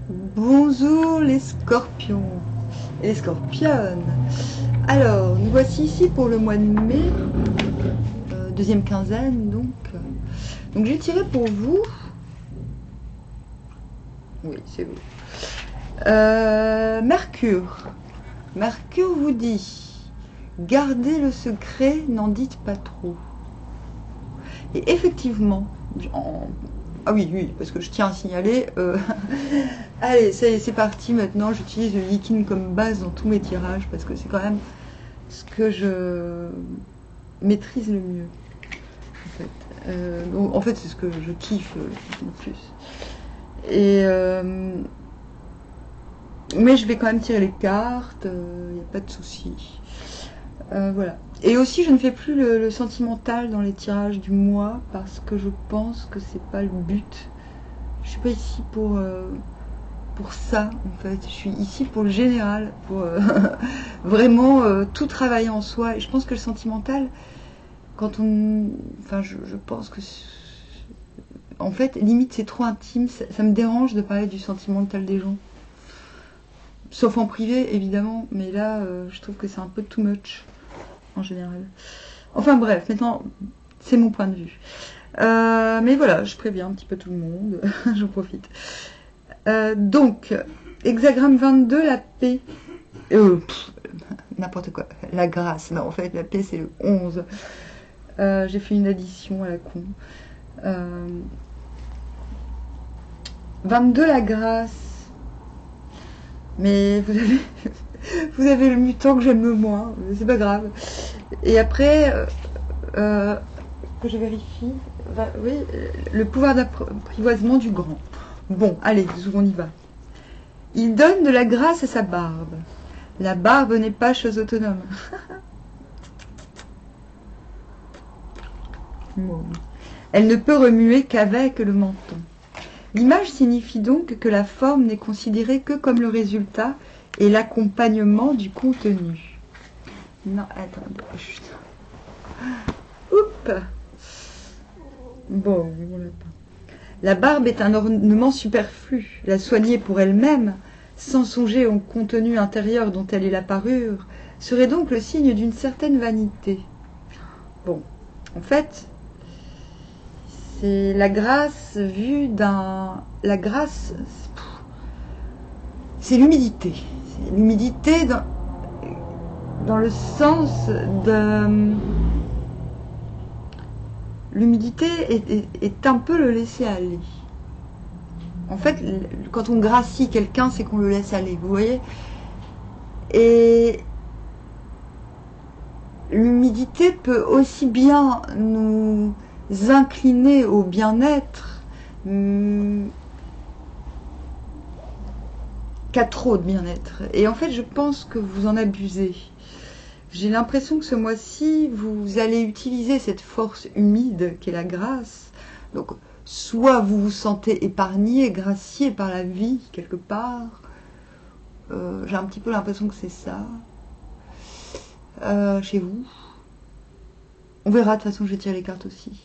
Bonjour les scorpions et les scorpionnes. Alors, nous voici ici pour le mois de mai, deuxième quinzaine donc. Donc j'ai tiré pour vous. Oui, c'est vous. Mercure. Mercure vous dit, gardez le secret, n'en dites pas trop. Et effectivement, ah oui, parce que je tiens à signaler, allez, ça y est, c'est parti maintenant, j'utilise le Yikin comme base dans tous mes tirages, parce que c'est quand même ce que je maîtrise le mieux, en fait. Donc, en fait, c'est ce que je kiffe le plus. Et mais je vais quand même tirer les cartes, il n'y a pas de souci. Voilà. Et aussi, je ne fais plus le sentimental dans les tirages du mois parce que je pense que c'est pas le but. Je suis pas ici pour ça, en fait. Je suis ici pour le général, pour vraiment tout travailler en soi. Et je pense que le sentimental, quand on... Enfin, je pense que... En fait, limite, c'est trop intime. Ça me dérange de parler du sentimental des gens. Sauf en privé, évidemment. Mais là, je trouve que c'est un peu too much. En général. Enfin bref, maintenant, c'est mon point de vue. Mais voilà, je préviens un petit peu tout le monde, j'en profite. Donc, hexagramme 22, la paix. N'importe quoi, la grâce. Non, en fait, la paix, c'est le 11. J'ai fait une addition à la con. 22, la grâce. Mais vous avez le mutant que j'aime le moins, c'est pas grave. Et après, que je vérifie, oui, le pouvoir d'apprivoisement du grand. Bon, allez, on y va. Il donne de la grâce à sa barbe. La barbe n'est pas chose autonome. Bon. Elle ne peut remuer qu'avec le menton. L'image signifie donc que la forme n'est considérée que comme le résultat et l'accompagnement du contenu. Non, attendez. Oups. Bon, la barbe est un ornement superflu. La soigner pour elle-même, sans songer au contenu intérieur dont elle est la parure, serait donc le signe d'une certaine vanité. Bon, en fait, c'est la grâce vue d'un... La grâce, c'est l'humidité. C'est l'humidité dans le sens de... L'humidité est un peu le laisser aller. En fait, quand on gracie quelqu'un, c'est qu'on le laisse aller, vous voyez. Et l'humidité peut aussi bien nous incliner au bien-être qu'à trop de bien-être. Et en fait, je pense que vous en abusez. J'ai l'impression que ce mois-ci, vous allez utiliser cette force humide qu'est la grâce. Donc, soit vous vous sentez épargné, gracié par la vie, quelque part. J'ai un petit peu l'impression que c'est ça. Chez vous. On verra, de toute façon, je vais tirer les cartes aussi.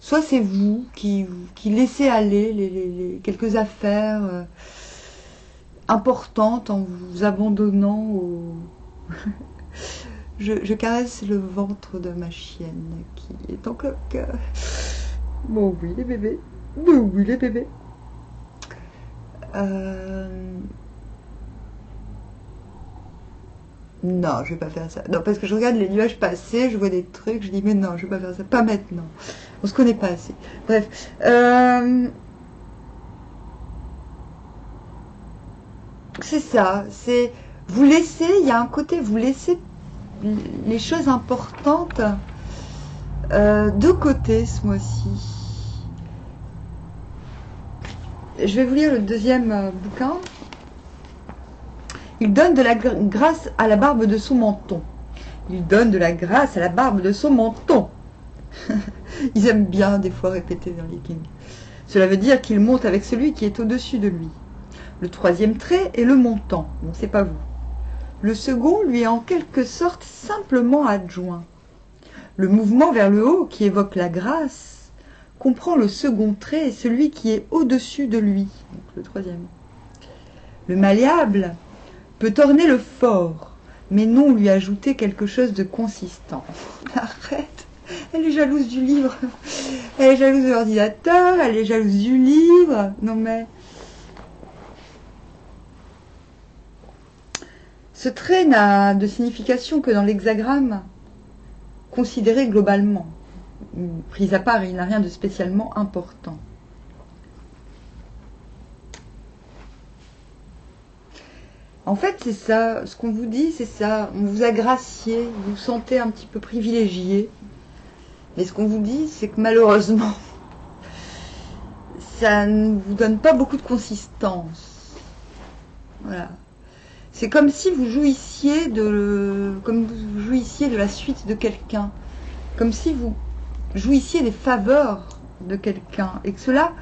Soit c'est vous qui laissez aller les quelques affaires importantes en vous abandonnant au... je caresse le ventre de ma chienne qui est en cloque. Bon oui les bébés. Bon oui les bébés. Non, je vais pas faire ça. Non, parce que je regarde les nuages passer, je vois des trucs, je dis mais non, je vais pas faire ça. Pas maintenant. On se connaît pas assez. Bref. C'est ça. C'est vous laissez. Il y a un côté vous laissez les choses importantes de côté ce mois-ci. Je vais vous lire le deuxième bouquin. Il donne de la grâce à la barbe de son menton. Il donne de la grâce à la barbe de son menton. Ils aiment bien des fois répéter dans les kings. Cela veut dire qu'il monte avec celui qui est au-dessus de lui. Le troisième trait est le montant. Bon, c'est pas vous. Le second lui est en quelque sorte simplement adjoint. Le mouvement vers le haut qui évoque la grâce comprend le second trait et celui qui est au-dessus de lui. le troisième. Le malléable peut orner le fort, mais non lui ajouter quelque chose de consistant. Arrête, elle est jalouse du livre, elle est jalouse de l'ordinateur, elle est jalouse du livre. Non mais... Ce trait n'a de signification que dans l'hexagramme considéré globalement. Pris à part, il n'a rien de spécialement important. En fait, c'est ça, ce qu'on vous dit, c'est ça. On vous a gracié, vous vous sentez un petit peu privilégié. Mais ce qu'on vous dit, c'est que malheureusement, ça ne vous donne pas beaucoup de consistance. Voilà. C'est comme si vous jouissiez de la suite de quelqu'un. Comme si vous jouissiez des faveurs de quelqu'un. Et que cela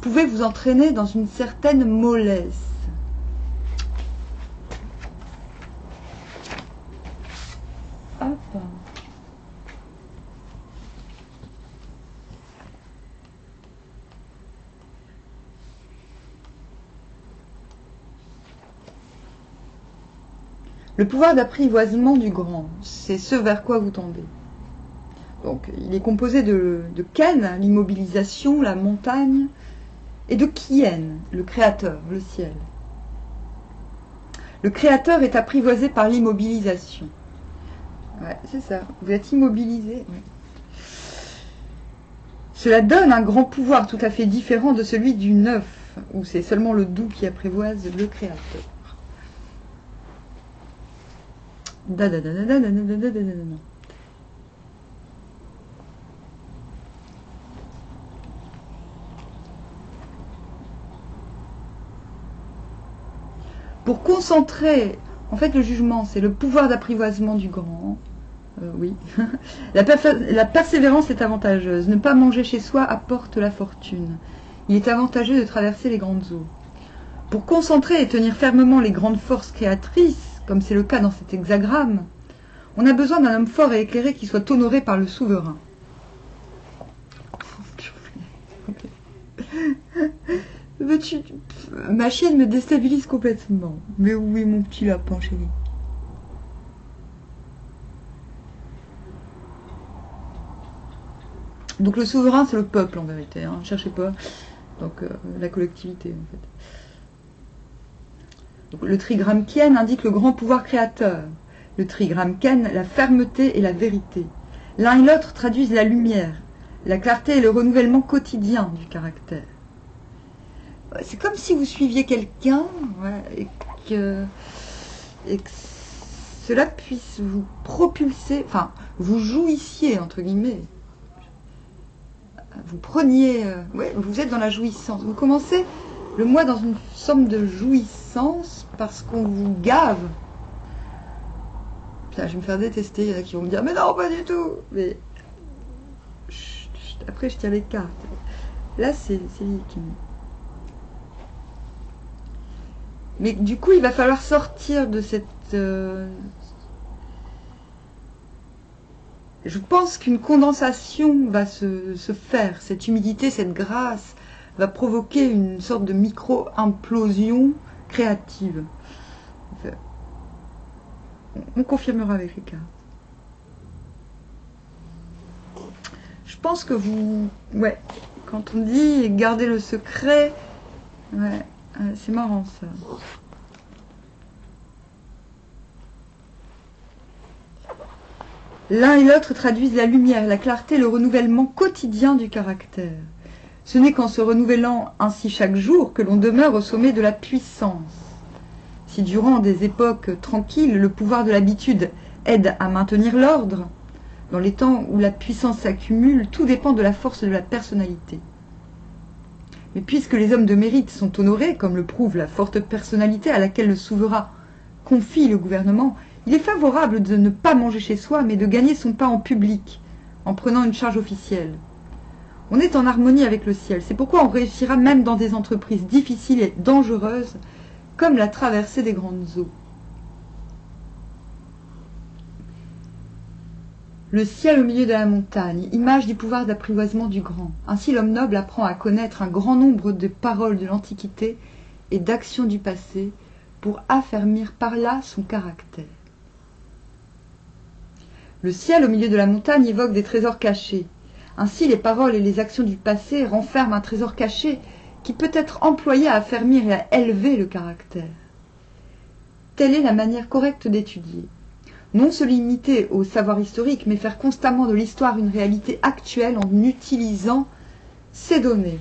pouvait vous entraîner dans une certaine mollesse. Hop. Le pouvoir d'apprivoisement du grand, c'est ce vers quoi vous tendez. Donc, il est composé de Ken, l'immobilisation, la montagne, et de Kien, le créateur, le ciel. Le créateur est apprivoisé par l'immobilisation. Ouais, c'est ça. Vous êtes immobilisé. Ouais. Cela donne un grand pouvoir tout à fait différent de celui du neuf, où c'est seulement le doux qui apprivoise le créateur. Pour concentrer, en fait le jugement c'est le pouvoir d'apprivoisement du grand. Oui. La persévérance est avantageuse. Ne pas manger chez soi apporte la fortune. Il est avantageux de traverser les grandes eaux. Pour concentrer et tenir fermement les grandes forces créatrices, comme c'est le cas dans cet hexagramme, on a besoin d'un homme fort et éclairé qui soit honoré par le souverain. Ma chienne me déstabilise complètement. Mais oui, mon petit lapin, chéri. Donc le souverain, c'est le peuple en vérité. Hein. Ne cherchez pas. Donc la collectivité en fait. Donc, le trigramme Kien indique le grand pouvoir créateur. Le trigramme Ken, la fermeté et la vérité. L'un et l'autre traduisent la lumière, la clarté et le renouvellement quotidien du caractère. C'est comme si vous suiviez quelqu'un et que cela puisse vous propulser, enfin, vous jouissiez, entre guillemets. Vous preniez... vous êtes dans la jouissance. Vous commencez le mois dans une somme de jouissance parce qu'on vous gave. Putain, je vais me faire détester. Il y en a qui vont me dire, mais non, pas du tout. Mais après, je tire les cartes. Là, c'est lui qui... Mais du coup, il va falloir sortir de cette... Je pense qu'une condensation va se faire. Cette humidité, cette grâce va provoquer une sorte de micro-implosion créative. Enfin, on confirmera avec les cartes. Je pense que vous... Ouais, quand on dit garder le secret... Ouais, c'est marrant ça. L'un et l'autre traduisent la lumière, la clarté, le renouvellement quotidien du caractère. Ce n'est qu'en se renouvelant ainsi chaque jour que l'on demeure au sommet de la puissance. Si durant des époques tranquilles, le pouvoir de l'habitude aide à maintenir l'ordre, dans les temps où la puissance s'accumule, tout dépend de la force de la personnalité. Mais puisque les hommes de mérite sont honorés, comme le prouve la forte personnalité à laquelle le souverain confie le gouvernement, il est favorable de ne pas manger chez soi, mais de gagner son pain en public, en prenant une charge officielle. On est en harmonie avec le ciel. C'est pourquoi on réussira même dans des entreprises difficiles et dangereuses, comme la traversée des grandes eaux. Le ciel au milieu de la montagne, image du pouvoir d'apprivoisement du grand. Ainsi l'homme noble apprend à connaître un grand nombre de paroles de l'Antiquité et d'actions du passé pour affermir par là son caractère. Le ciel au milieu de la montagne évoque des trésors cachés. Ainsi les paroles et les actions du passé renferment un trésor caché qui peut être employé à affermir et à élever le caractère. Telle est la manière correcte d'étudier. Non se limiter au savoir historique, mais faire constamment de l'histoire une réalité actuelle en utilisant ces données.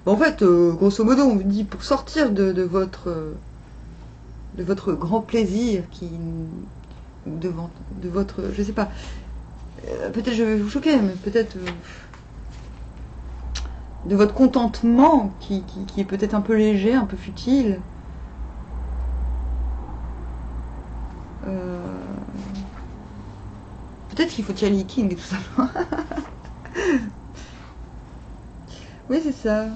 Bon, en fait, grosso modo, on vous dit, pour sortir de votre grand plaisir, de votre, je sais pas, peut-être je vais vous choquer, mais peut-être de votre contentement qui est peut-être un peu léger, un peu futile. Peut-être qu'il faut Charlie King tout simplement. Oui, c'est ça.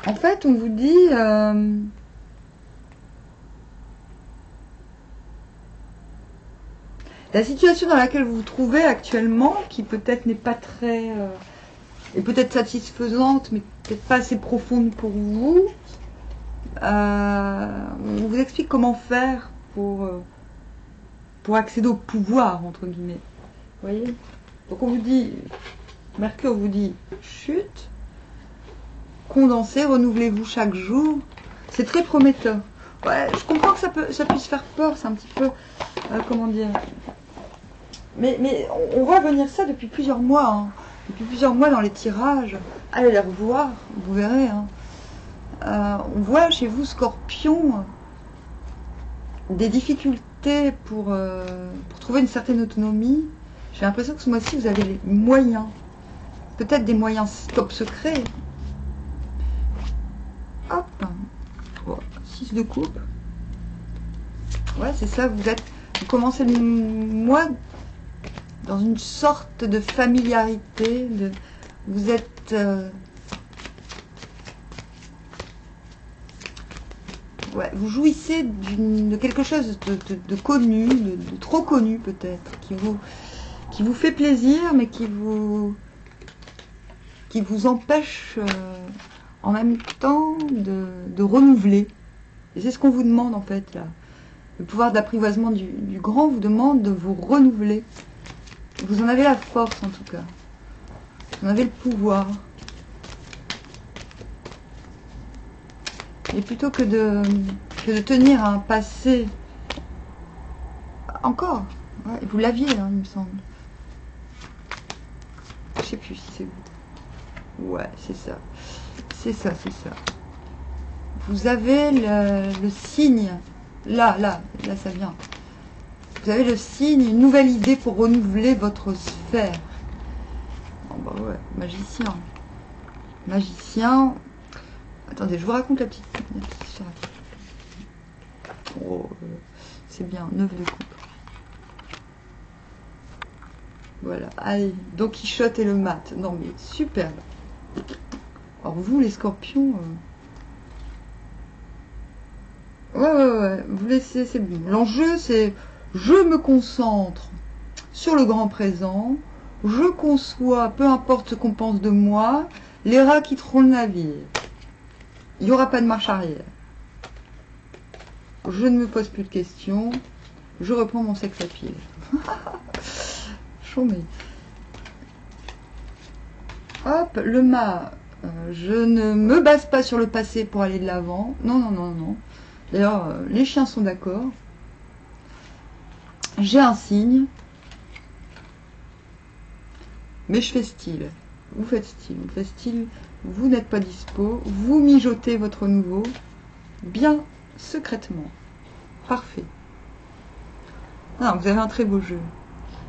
En fait, on vous dit... la situation dans laquelle vous vous trouvez actuellement, qui peut-être n'est pas très... est peut-être satisfaisante, mais peut-être pas assez profonde pour vous, on vous explique comment faire pour accéder au pouvoir, entre guillemets. Vous voyez? Donc on vous dit... Mercure vous dit chute, condensez, renouvelez-vous chaque jour. C'est très prometteur. Ouais, je comprends que ça puisse faire peur, c'est un petit peu... comment dire... Mais on voit venir ça depuis plusieurs mois. Hein. Depuis plusieurs mois dans les tirages. Allez les revoir, vous verrez. Hein. On voit chez vous, Scorpion, des difficultés pour trouver une certaine autonomie. J'ai l'impression que ce mois-ci, vous avez les moyens. Peut-être des moyens top secrets. Hop. Oh, 6 de coupe. Ouais, c'est ça, vous commencez le mois dans une sorte de familiarité, vous êtes ouais, vous jouissez de quelque chose de connu, de trop connu peut-être, qui vous fait plaisir, mais qui vous empêche en même temps de renouveler. Et c'est ce qu'on vous demande en fait là. Le pouvoir d'apprivoisement du grand vous demande de vous renouveler. Vous en avez la force en tout cas. Vous en avez le pouvoir. Et plutôt que de tenir un passé... Encore, ouais, vous l'aviez, hein, il me semble. Je sais plus si c'est vous. Ouais, c'est ça. C'est ça, c'est ça. Vous avez le signe. Là, ça vient. Vous avez le signe, une nouvelle idée pour renouveler votre sphère. Bon, bah ouais, magicien. Magicien. Attendez, je vous raconte la petite histoire. Oh, c'est bien, 9 de coupe. Voilà, allez, Don Quichotte et le mat. Non mais, superbe. Alors vous, les scorpions... Ouais, vous laissez, c'est bon. L'enjeu, c'est... Je me concentre sur le grand présent, je conçois, peu importe ce qu'on pense de moi, les rats quitteront le navire. Il n'y aura pas de marche arrière. Je ne me pose plus de questions, je reprends mon sexe à pile. Chômé. Hop, le mât. Je ne me base pas sur le passé pour aller de l'avant. Non. D'ailleurs, les chiens sont d'accord. J'ai un signe, mais je fais style. Vous faites style, vous n'êtes pas dispo, vous mijotez votre nouveau, bien secrètement. Parfait. Non, vous avez un très beau jeu.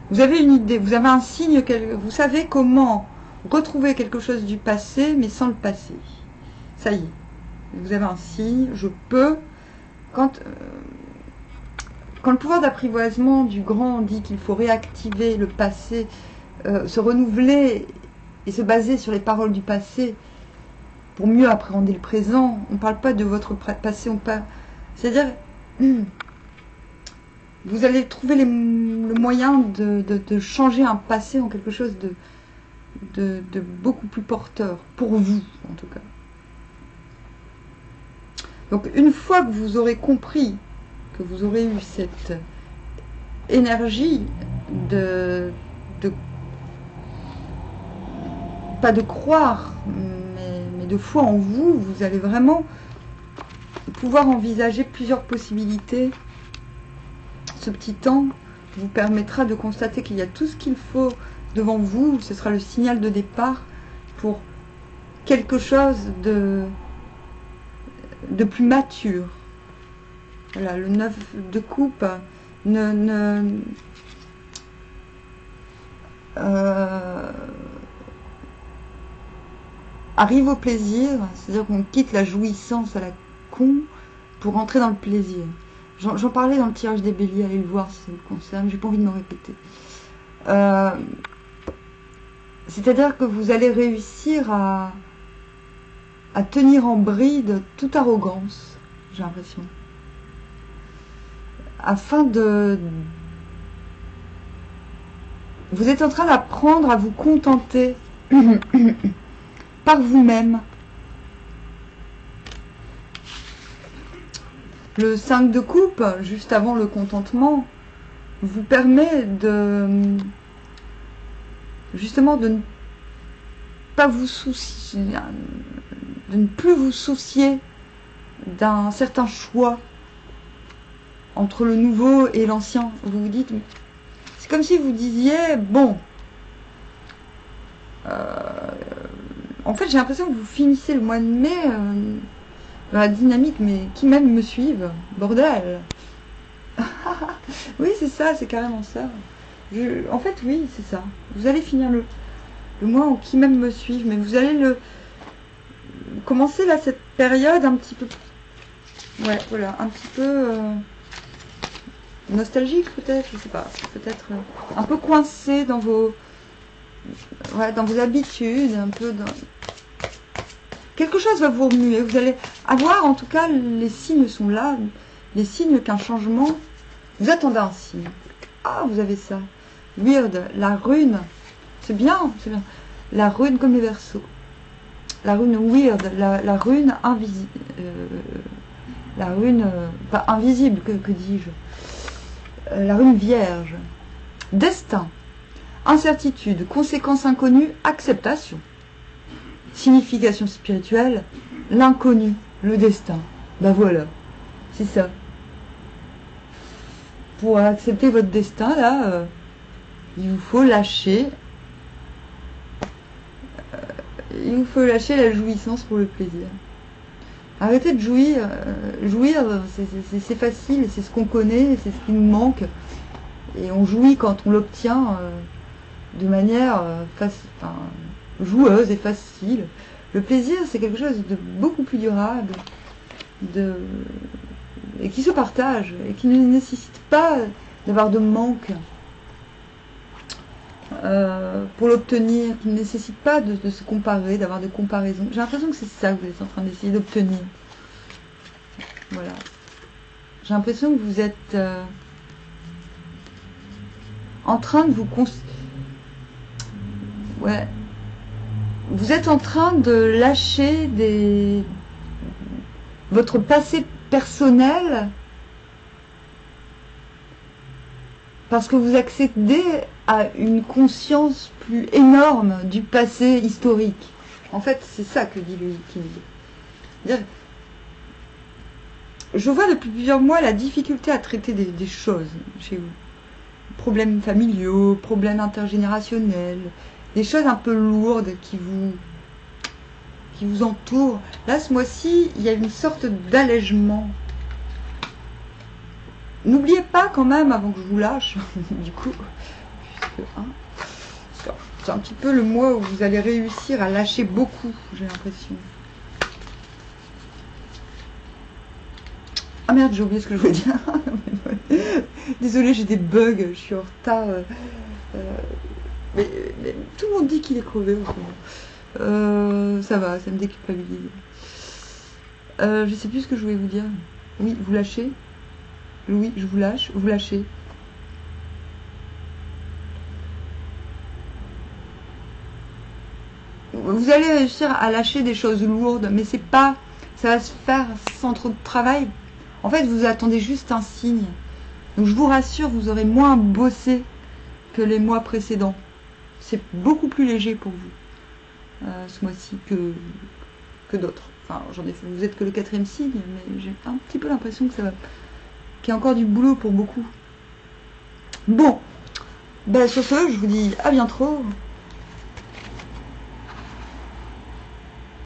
Vous avez une idée, vous avez un signe, vous savez comment retrouver quelque chose du passé, mais sans le passé. Ça y est. Vous avez un signe, je peux... Quand quand le pouvoir d'apprivoisement du grand dit qu'il faut réactiver le passé, se renouveler et se baser sur les paroles du passé pour mieux appréhender le présent, on ne parle pas de votre passé, on parle... C'est-à-dire, vous allez trouver le moyen de changer un passé en quelque chose de beaucoup plus porteur, pour vous en tout cas. Donc une fois que vous aurez compris, que vous aurez eu cette énergie pas de croire, mais de foi en vous, vous allez vraiment pouvoir envisager plusieurs possibilités. Ce petit temps vous permettra de constater qu'il y a tout ce qu'il faut devant vous. Ce sera le signal de départ pour quelque chose de plus mature. Voilà, le 9 de coupe arrive au plaisir, c'est-à-dire qu'on quitte la jouissance à la con pour entrer dans le plaisir. J'en parlais dans le tirage des béliers, allez le voir si ça vous concerne, j'ai pas envie de me répéter. C'est-à-dire que vous allez réussir à tenir en bride toute arrogance, j'ai l'impression. Afin de... Vous êtes en train d'apprendre à vous contenter par vous-même. Le 5 de coupe, juste avant le contentement, vous permet justement de ne pas vous soucier, de ne plus vous soucier d'un certain choix entre le nouveau et l'ancien. Vous vous dites, c'est comme si vous disiez, bon, en fait j'ai l'impression que vous finissez le mois de mai dans la dynamique, mais qui même me suivent, bordel. Oui, c'est ça, c'est carrément ça. En fait, oui, c'est ça. Vous allez finir le mois en qui même me suivent, mais vous allez commencer là cette période un petit peu, ouais, voilà, un petit peu nostalgique peut-être, je sais pas, peut-être un peu coincé dans vos habitudes, un peu dans... Quelque chose va vous remuer, vous allez avoir, en tout cas, les signes sont là, les signes qu'un changement... Vous attendez un signe. Ah, vous avez ça. Weird, la rune. C'est bien, c'est bien. La rune comme les Verseaux. La rune weird, la rune invisible. La rune... pas invisible, que dis-je. La rune vierge. Destin. Incertitude, conséquences inconnues, acceptation. Signification spirituelle, l'inconnu, le destin. Ben voilà, c'est ça. Pour accepter votre destin, là, il vous faut lâcher. Il vous faut lâcher la jouissance pour le plaisir. Arrêtez de jouir. Jouir, c'est facile, c'est ce qu'on connaît, c'est ce qui nous manque. Et on jouit quand on l'obtient de manière joueuse et facile. Le plaisir, c'est quelque chose de beaucoup plus durable, et qui se partage, et qui ne nécessite pas d'avoir de manque pour l'obtenir, qui ne nécessite pas de se comparer, d'avoir des comparaisons. J'ai l'impression que c'est ça que vous êtes en train d'essayer d'obtenir. Voilà. J'ai l'impression que vous êtes en train de vous... Ouais. Vous êtes en train de lâcher votre passé personnel parce que vous accédez à une conscience plus énorme du passé historique. En fait, c'est ça que dit le King. Je vois depuis plusieurs mois la difficulté à traiter des choses chez vous. Problèmes familiaux, problèmes intergénérationnels, des choses un peu lourdes qui vous entourent. Là, ce mois-ci, il y a une sorte d'allègement. N'oubliez pas quand même, avant que je vous lâche, du coup, c'est un petit peu le mois où vous allez réussir à lâcher beaucoup, j'ai l'impression. Ah merde, j'ai oublié ce que je voulais dire. Désolée, j'ai des bugs, je suis en retard. Mais, tout le monde dit qu'il est crevé en ce moment. Ça va, ça me déculpabilise. Je sais plus ce que je voulais vous dire. Oui, vous lâchez. Oui, je vous lâche. Vous lâchez. Vous allez réussir à lâcher des choses lourdes, mais c'est pas, ça va se faire sans trop de travail. En fait, vous attendez juste un signe. Donc je vous rassure, vous aurez moins bossé que les mois précédents. C'est beaucoup plus léger pour vous ce mois-ci que d'autres. Enfin, vous êtes que le 4e signe, mais j'ai un petit peu l'impression que ça va, qu'il y a encore du boulot pour beaucoup. Bon, ben sur ce, je vous dis à bientôt.